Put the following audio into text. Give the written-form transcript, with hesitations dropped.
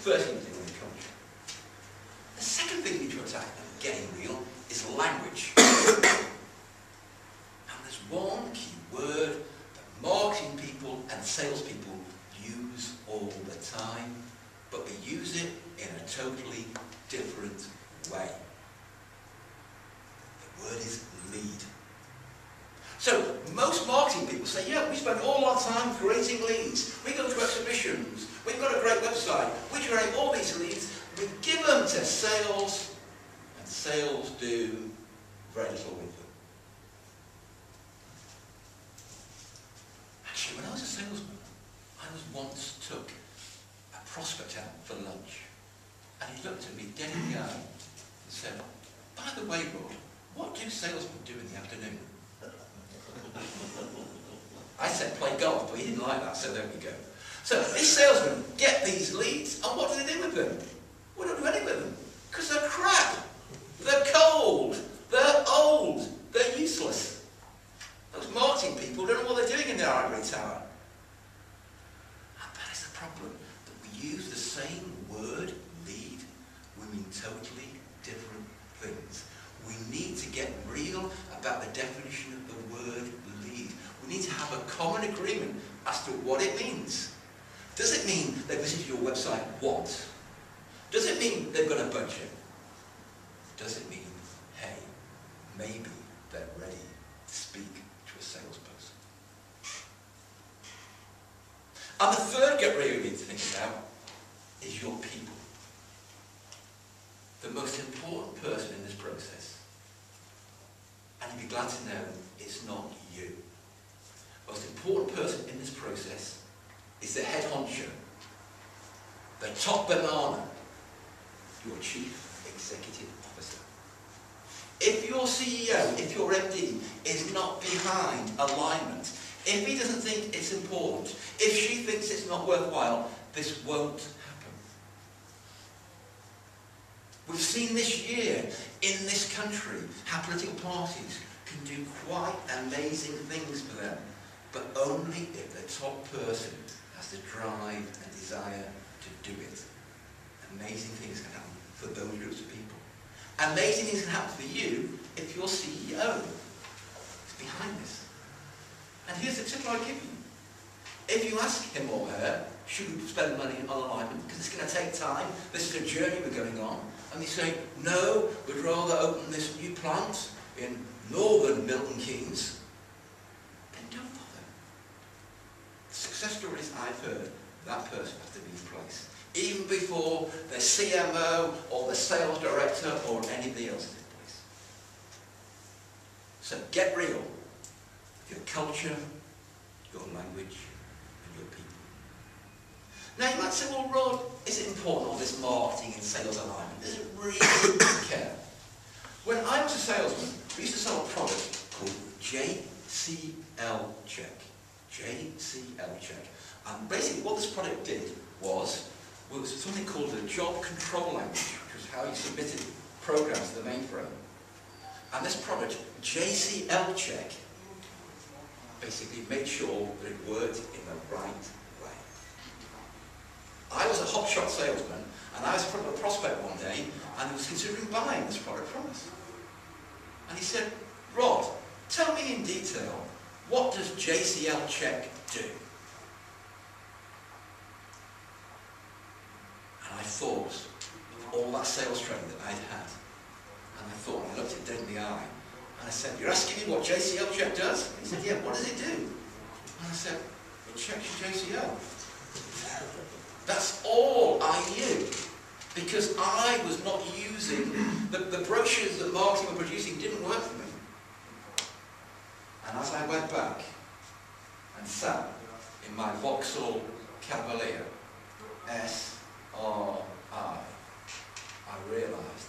first thing to do in the culture. The second thing you need to attack and getting real is language. And there's one key word that marketing people and salespeople use all the time, but they use it in a totally different way. The word is lead. So most marketing people say, yeah, we spend all our time creating leads. We go to exhibitions. We've got a great website. We generate all these leads. We give them to sales, and sales do very little with them. Actually, when I was a salesman, I once took a prospect out for lunch, and he looked at me dead in the eye and said, by the way, Rod, what do salesmen do in the afternoon? I said play golf, but he didn't like that, so there we go. So these salesmen get these leads, and what do they do with them? We don't do anything with them, because they're crap. They're cold. They're old. They're useless. Those marketing people don't know what they're doing in their ivory tower. And that is the problem, that we use the same word, lead, we mean totally different things. We need to get real about the definition of the word lead. We need to have a common agreement as to what it means. Does it mean they visited your website once? Does it mean they've got a budget? Does it mean, hey, maybe they're ready to speak to a salesperson? And the third get real you need to think about is your people. The most important person in this process. And you'll be glad to know it's not you. The most important person in this process is the head honcho, the top banana, your chief executive officer. If your CEO, if your MD is not behind alignment, if he doesn't think it's important, if she thinks it's not worthwhile, this won't happen. We've seen this year in this country how political parties can do quite amazing things for them, but only if the top person has the drive and desire to do it. Amazing things can happen for those groups of people. Amazing things can happen for you if your CEO is behind this. And here's the tip I give you. If you ask him or her, should we spend money on alignment, because it's going to take time, this is a journey we're going on, and they say, no, we'd rather open this new plant in northern Milton Keynes, then don't bother. The success stories I've heard, that person has to be in place, even before the CMO or the sales director or anybody else is in place. So get real with your culture, your language, and your people. Now you might say, well, Rod, is it important, all this marketing and sales alignment? Does it really care? When I was a salesman, we used to sell a product called JCL Check. JCL Check. And basically what this product did was something called the job control language, which was how you submitted programs to the mainframe. And this product, JCL Check, basically made sure that it worked in the right way. I was a hotshot salesman, and I was in front of a prospect one day, and he was considering buying this product from us. And he said, Rod, tell me in detail, what does JCL Check do? And I thought of all that sales training that I'd had. And I thought, I looked it dead in the eye, and I said, you're asking me what JCL Check does? And he said, yeah, what does it do? And I said, it checks your JCL. That's all I knew, because I was not using, the brochures that marketing were producing didn't work for me. And as I went back and sat in my Vauxhall Cavalier SRI, I realised